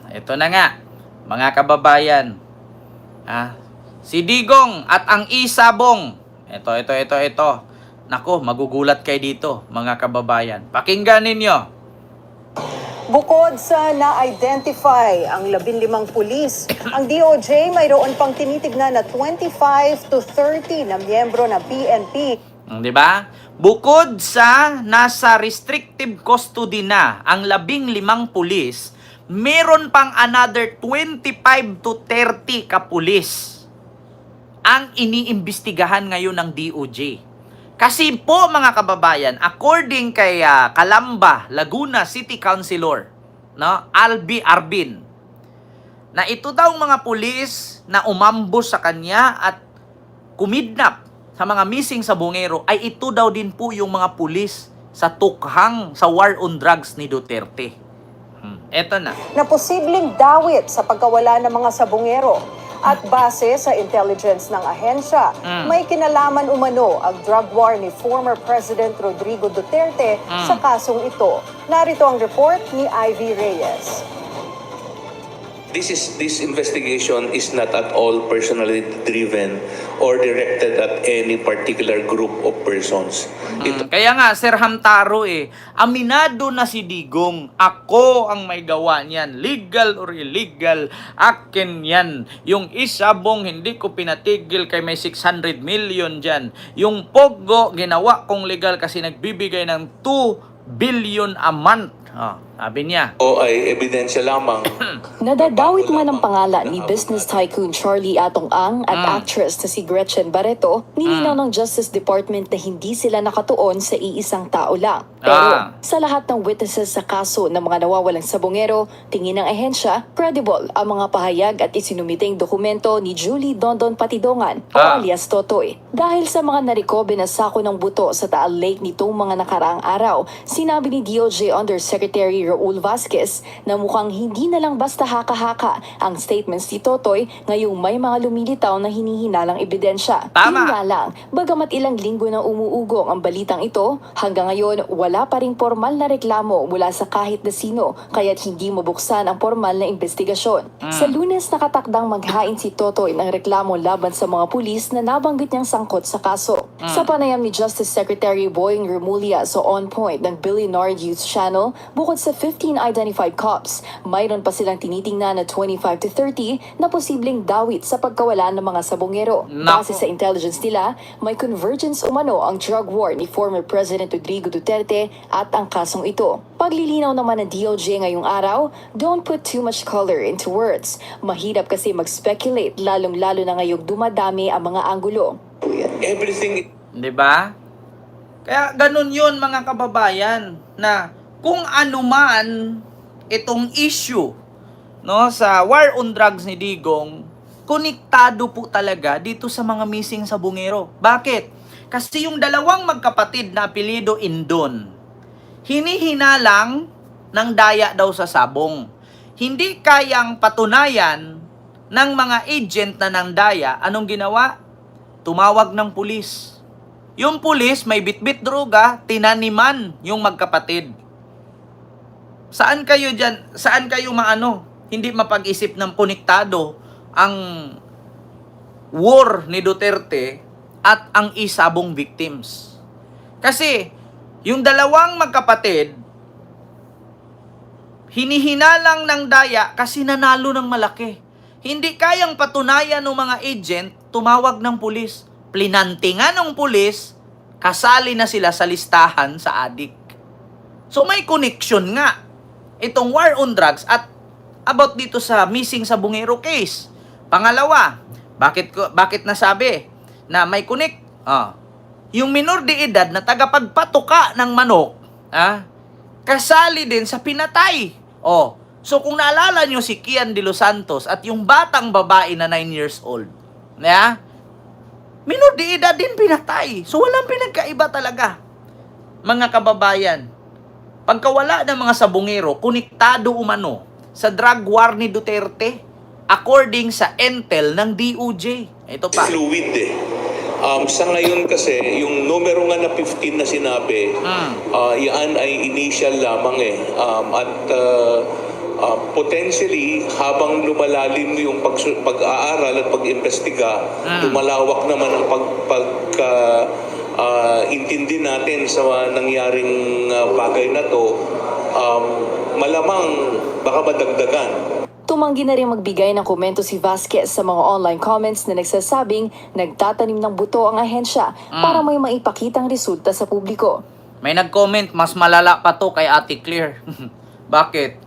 Ito na nga, mga kababayan. Si Digong at ang Isabong. Ito. Nako, magugulat kayo dito, mga kababayan. Pakinggan ninyo. Bukod sa na-identify ang 15 pulis, ang DOJ mayroon pang tinitignan na 25 to 30 na miyembro ng PNP. Di ba? Bukod sa nasa restrictive custody na ang 15 pulis, meron pang another 25 to 30 kapulis ang iniimbestigahan ngayon ng DOJ. Kasi po mga kababayan, according kay Calamba, Laguna City Councilor, no, Albi Arbin, na ito daw mga pulis na umambos sa kanya at kumidnap sa mga missing sa Bungero, ay ito daw din po yung mga pulis sa tukhang sa war on drugs ni Duterte. Eto na. Na posibleng dawit sa pagkawala ng mga sabungero. At base sa intelligence ng ahensya, may kinalaman umano ang drug war ni former President Rodrigo Duterte sa kasong ito. Narito ang report ni Ivy Reyes. This investigation is not at all personally driven or directed at any particular group of persons. Kaya nga, Sir Hamtaro aminado na si Digong, ako ang may gawa niyan. Legal or illegal, akin yan. Yung Isabong, hindi ko pinatigil kay may 600 million dyan. Yung Pogo, ginawa kong legal kasi nagbibigay ng 2 billion a month. Sabi niya. O ay ebidensya lamang. Nadadawit man ang pangalan ni business tycoon Charlie Atong-Ang at actress na si Gretchen Barreto, nilinaw ng Justice Department na hindi sila nakatuon sa iisang tao lang. Pero sa lahat ng witnesses sa kaso ng mga nawawalang sabongero, tingin ng ahensya, credible ang mga pahayag at isinumiting dokumento ni Julie Dondon Patidongan o alias Totoy. Dahil sa mga narikobe na sako ng buto sa Taal Lake nitong mga nakaraang araw, sinabi ni DOJ Undersecretary Raul Vasquez na mukhang hindi na lang basta haka-haka ang statements ni Totoy ngayong may mga lumilitaw na hinihinalang ebidensya. Tama. Yun nga lang, bagamat ilang linggo na umuugong ang balitang ito, hanggang ngayon wala pa ring formal na reklamo mula sa kahit na sino, kaya't hindi mabuksan ang formal na investigasyon. Sa Lunes nakatakdang maghain si Totoy ng reklamo laban sa mga pulis na nabanggit niyang sangkot sa kaso. Sa panayam ni Justice Secretary Boying Remulla sa On Point ng Billy Nard Youth Channel, bukod sa 15 identified cops, mayroon pa silang tinitingnan na 25 to 30 na posibleng dawit sa pagkawala ng mga sabongero. Base sa intelligence nila, may convergence umano ang drug war ni former President Rodrigo Duterte at ang kasong ito. Paglilinaw naman ng DOJ ngayong araw, don't put too much color into words. Mahirap kasi mag-speculate lalong-lalo na ngayong dumadami ang mga anggulo. Everything. Diba? Kaya ganun yun mga kababayan, na kung ano man itong issue, no, sa war on drugs ni Digong, konektado po talaga dito sa mga missing sa Bungero. Bakit? Kasi yung dalawang magkapatid na apelyido Indon, hinihinalang ng daya daw sa sabong. Hindi kayang patunayan ng mga agent na ng daya. Anong ginawa? Tumawag ng pulis. Yung pulis may bitbit droga, tinaniman yung magkapatid. Saan kayo dyan? Saan kayo hindi mapag-isip ng konektado ang war ni Duterte at ang Isabong victims? Kasi yung dalawang magkapatid, hinihinalang ng daya kasi nanalo ng malaki. Hindi kayang patunayan ng mga agent, tumawag ng pulis. Plinantingan ng pulis, kasali na sila sa listahan sa adik. So may connection nga itong war on drugs at about dito sa missing sa Bungero case. Pangalawa, bakit nasabi na may connect? Yung minor de edad na tagapagpatuka ng manok, kasali din sa pinatay. So kung naalala nyo si Kian de los Santos at yung batang babae na 9 years old, minor de edad din pinatay. So walang pinagkaiba talaga, mga kababayan. Pagkawala ng mga sabungero, konektado umano sa drug war ni Duterte according sa intel ng DOJ. Ito pa. Fluid sa ngayon kasi, yung numero nga na 15 na sinabi, yan ay initial lamang Potentially, habang lumalalim yung pag-aaral at pag-imbestiga, lumalawak naman ang intindi natin sa nangyaring bagay na to, malamang baka madagdagan. Tumanggi na rin magbigay ng komento si Vasquez sa mga online comments na nagsasabing nagtatanim ng buto ang ahensya para may maipakitang resulta sa publiko. May nag-comment, mas malala pa to kay Ate Claire. Bakit?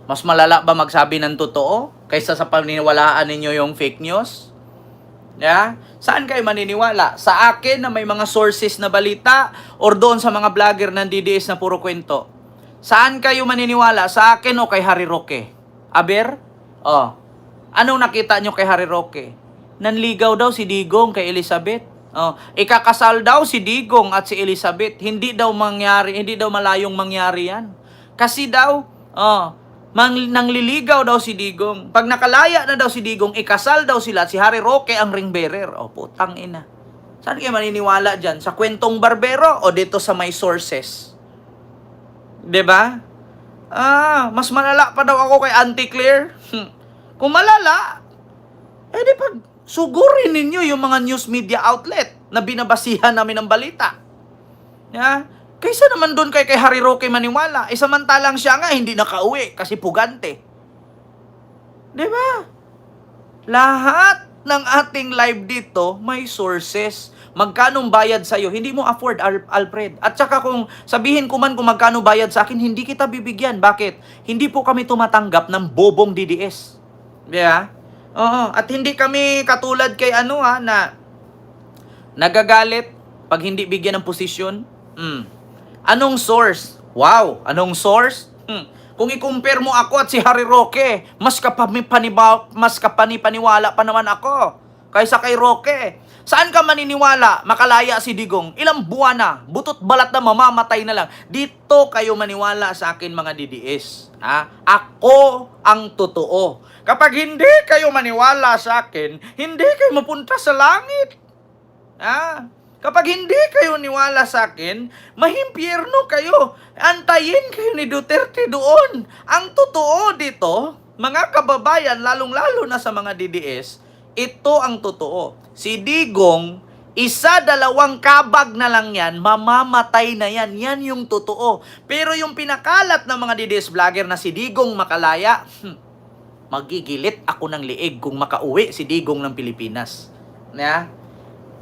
Mas malala ba magsabi ng totoo kaysa sa paniniwalaan ninyo yung fake news? Yeah? Saan kayo maniniwala? Sa akin na may mga sources na balita or doon sa mga vlogger ng DDS na puro kwento? Saan kayo maniniwala? Sa akin o kay Harry Roque? Aber? Oh. Anong nakita nyo kay Harry Roque? Nanligaw daw si Digong kay Elizabeth. Oh, ikakasal daw si Digong at si Elizabeth. Hindi daw malayong mangyari yan. Kasi daw, nangliligaw daw si Digong. Pag nakalaya na daw si Digong, ikasal daw sila at si Harry Roque ang ring bearer. Oh, putang ina. Saan kayo maniniwala dyan? Sa kwentong barbero o dito sa may sources? 'Di ba? Mas malala pa daw ako kay Auntie Claire. Kung malala, di pag sugurin ninyo yung mga news media outlet na binabasihan namin ng balita. Yeah? Kaysa naman doon kay Harry Roque maniwala, samantalang siya nga hindi nakauwi kasi pugante. 'Di ba? Lahat ng ating live dito may sources. Magkanong bayad sa'yo, hindi mo afford, Alfred. At saka kung sabihin ko man kung magkano bayad sa akin, hindi kita bibigyan. Bakit? Hindi po kami tumatanggap ng bobong DDS. Yeah? Oo. At hindi kami katulad kay na nagagalit pag hindi bigyan ng posisyon. Anong source? Wow! Anong source? Kung i-compare mo ako at si Harry Roque, mas kapani-paniwala pa naman ako kaysa kay Roque. Saan ka maniniwala? Makalaya si Digong. Ilang buwan na, butot balat na mamamatay na lang. Dito kayo maniwala sa akin mga DDS. Ako ang totoo. Kapag hindi kayo maniwala sa akin, hindi kayo mapunta sa langit. Kapag hindi kayo niwala sa akin, mahimpyerno kayo. Antayin kayo ni Duterte doon. Ang totoo dito, mga kababayan, lalong-lalo na sa mga DDS, ito ang totoo. Si Digong, 1-2 kabag na lang yan, mamamatay na yan. Yan yung totoo. Pero yung pinakalat ng mga DDS vlogger na si Digong makalaya, magigilit ako ng liig kung makauwi si Digong ng Pilipinas.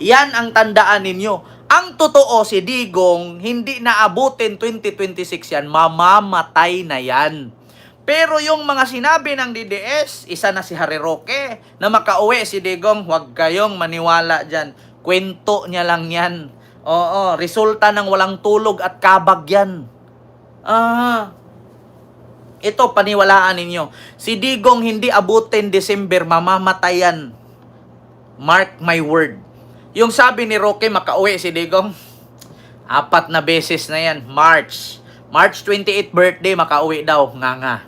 Yan ang tandaan ninyo. Ang totoo, si Digong, hindi naabutin 2026 yan, mamamatay na yan. Pero yung mga sinabi ng DDS, isa na si Harry Roque, na makauwi si Digong, huwag kayong maniwala dyan. Kwento niya lang yan. Oo, resulta ng walang tulog at kabag yan. Ito, paniwalaan ninyo. Si Digong hindi abutin December, mamamatay yan. Mark my word. Yung sabi ni Roque, makauwi si Digong, 4 na beses na yan. March 28 birthday, makauwi daw, nga.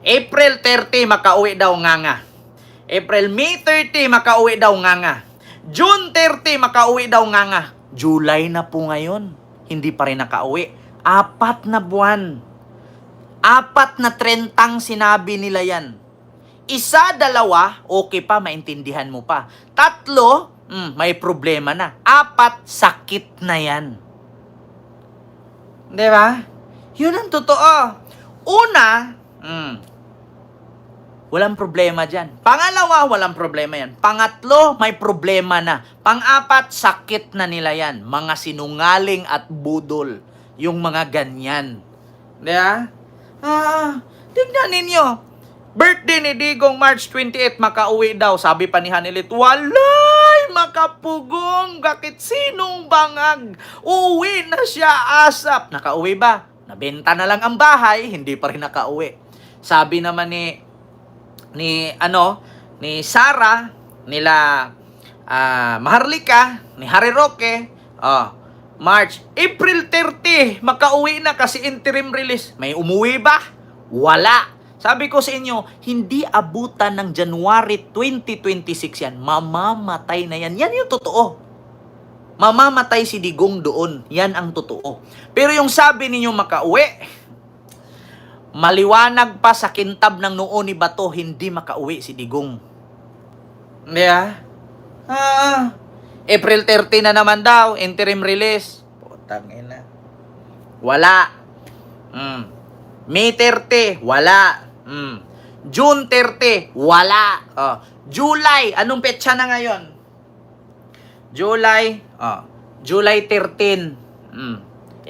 April 30, makauwi daw, nga. May 30, makauwi daw, nga. June 30, makauwi daw, nga. July na po ngayon, hindi pa rin nakauwi. 4 na buwan. 4 na 30 sinabi nila yan. 1, 2, okay pa, maintindihan mo pa. 3, may problema na. 4, sakit na yan. Diba? Yun ang totoo. Una, walang problema dyan. Pangalawa, walang problema yan. Pangatlo, may problema na. Pang-4, sakit na nila yan. Mga sinungaling at budol. Yung mga ganyan. Diba? Tignan ninyo. Birthday ni Digong, March 28, makauwi daw. Sabi pa ni Hanilit, walay makapugong. Bakit sinong bangag? Uwi na siya asap. Nakauwi ba? Nabenta na lang ang bahay, hindi pa rin nakauwi. Sabi naman ni Sarah, nila Maharlika, ni Harry Roque, April 30, makauwi na kasi interim release. May umuwi ba? Wala. Sabi ko sa inyo, hindi abutan ng January 2026 yan. Mamamatay na yan. Yan yung totoo. Mamamatay si Digong doon. Yan ang totoo. Pero yung sabi ninyo makauwi, Maliwanag pa sa kintab ng noo ni Bato, hindi makauwi si Digong. Hindi April 30 na naman daw, interim release. Putang ina. Wala. May 30, wala. June 30, wala. July, anong petsa na ngayon? July 13.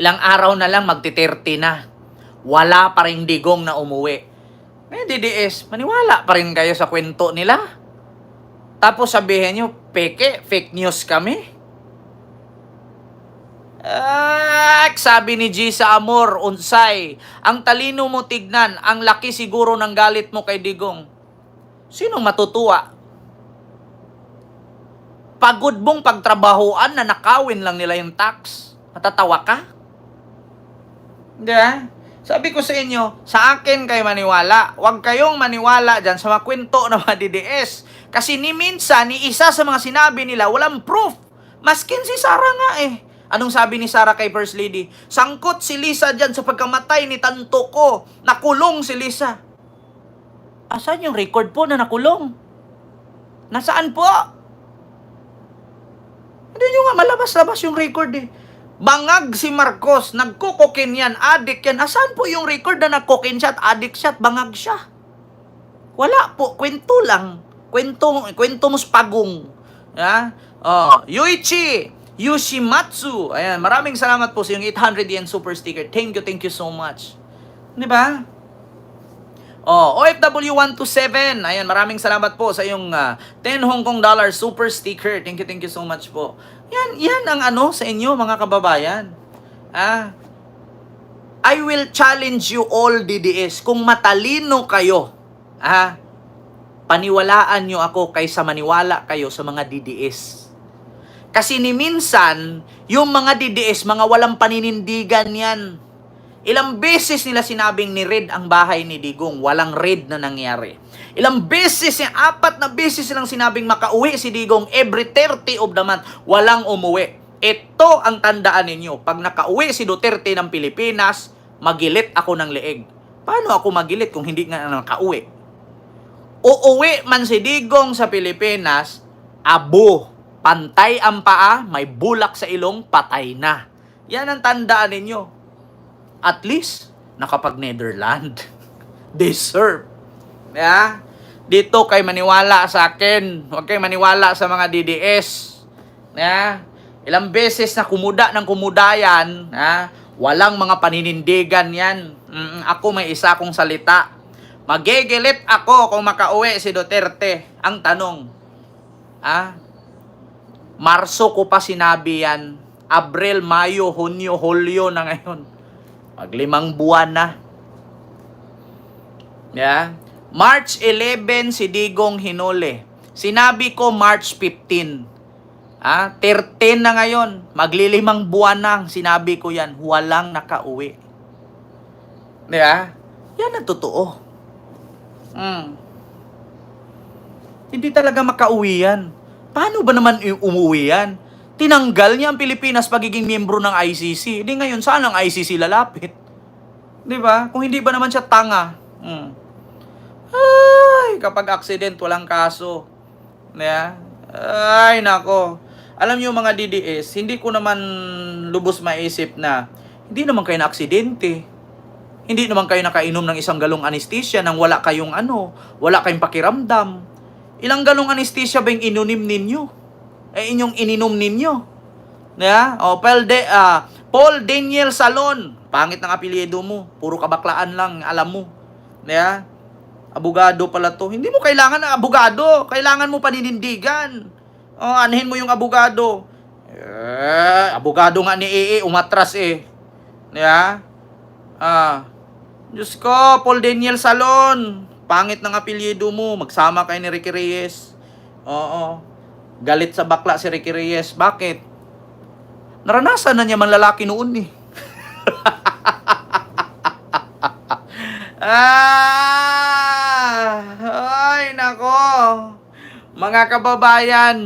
Ilang araw na lang magti-30 na. Wala pa rin Digong na umuwi. DDS, maniwala pa rin kayo sa kwento nila? Tapos sabihin nyo, fake news kami? Sabi ni G sa Amor, unsay, ang talino mo tignan, ang laki siguro ng galit mo kay Digong. Sinong matutuwa? Pagod mong pagtrabahoan na nakawin lang nila yung tax. Matatawa ka? Hindi Sabi ko sa inyo, sa akin kayo maniwala. Huwag kayong maniwala dyan sa mga kwento ng mga DDS. Kasi ni minsan, ni isa sa mga sinabi nila, walang proof. Maskin si Sara nga Anong sabi ni Sara kay First Lady? Sangkot si Lisa dyan sa pagkamatay ni Tanto ko. Nakulong si Lisa. Asan yung record po na nakulong? Nasaan po? Hindi nyo nga malabas-labas yung record Bangag si Marcos, nagkukokin yan, adik yan. Asan po yung record na nagkokin siya at adik siya at bangag siya? Wala po, kwento lang. Kwento mo pagong. Yuichi Yoshimatsu. Ayan, maraming salamat po sa yung 800 yen super sticker. Thank you so much. Di ba? OFW 127. Ayan, maraming salamat po sa yung 10 Hong Kong dollar super sticker. Thank you so much po. Yan ang sa inyo mga kababayan. I will challenge you all DDS. Kung matalino kayo, paniwalaan nyo ako kaysa maniwala kayo sa mga DDS. Kasi ni minsan, yung mga DDS, mga walang paninindigan yan. Ilang beses nila sinabing ni-raid ang bahay ni Digong, walang raid na nangyari. Ilang beses, 4 na beses silang sinabing makauwi si Digong every 30 of the month, walang umuwi. Ito ang tandaan ninyo, pag nakauwi si Duterte ng Pilipinas, magilit ako ng leeg. Paano ako magilit kung hindi nga nakauwi? Uuwi man si Digong sa Pilipinas, abo, pantay ang paa, may bulak sa ilong, patay na. Yan ang tandaan ninyo. At least, nakapag-Netherland. Deserve. Dito kay maniwala sa akin. Huwag kayo maniwala sa mga DDS. Ilang beses na kumuda ng kumudayan, walang mga paninindigan yan. Ako may isa kong salita. Magigilit ako kung makauwi si Duterte. Ang tanong, Marso ko pa sinabi yan. Abril, Mayo, Hunyo, Hulyo na ngayon. 5 buwan na. March 11 si Digong hinuli. Sinabi ko March 15. 13 na ngayon. 5 buwan na. Sinabi ko yan. Walang nakauwi. Yan ang totoo. Hindi talaga makauwi yan. Paano ba naman umuwi yan? Tinanggal niya ang Pilipinas pagiging miyembro ng ICC. Hindi ngayon, saan ang ICC lalapit? Di ba? Kung hindi ba naman siya tanga? Ay, kapag accident, walang kaso. Ay, nako. Alam niyo mga DDS, hindi ko naman lubos maisip na hindi naman kayo na-aksidente. Hindi naman kayo nakainom ng 1 galong anesthesia nang wala kayong wala kayong pakiramdam. Ilang galong anesthesia ba yung inunim ninyo? Inyong ininom ninyo. Paul Daniel Salon. Pangit ng apelyido mo. Puro kabaklaan lang, alam mo. Abogado pala to. Hindi mo kailangan ng abogado. Kailangan mo paninindigan. Anuhin mo yung abogado. Abogado nga ni EE, umatras Diyos ko, Paul Daniel Salon. Pangit ng apelyido mo. Magsama kayo ni Ricky Reyes. Galit sa bakla si Ricky Reyes. Bakit? Naranasan na niya man lalaki noon Ay, nako. Mga kababayan,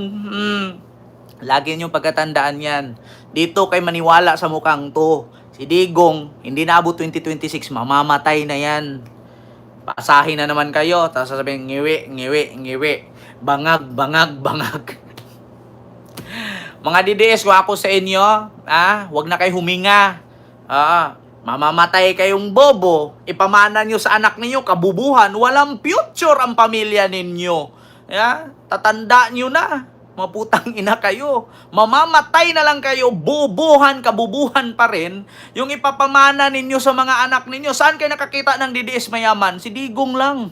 lagi niyong pagkatandaan yan. Dito kay maniwala sa mukhang to. Si Digong, hindi na abot 2026, mamamatay na yan. Paasahin na naman kayo, tapos sasabihin, ngiwi, ngiwi, ngiwi. Bangag, bangag, bangag. Mga DDS, kung ako sa inyo, wag na kayo huminga. Mamamatay kayong bobo. Ipamana nyo sa anak ninyo, kabubuhan. Walang future ang pamilya ninyo. Tatanda nyo na. Maputang ina kayo. Mamamatay na lang kayo, bubuhan, kabubuhan pa rin. Yung ipapamana ninyo sa mga anak ninyo. Saan kayo nakakita ng DDS mayaman? Si Digong lang.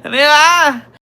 Di ba?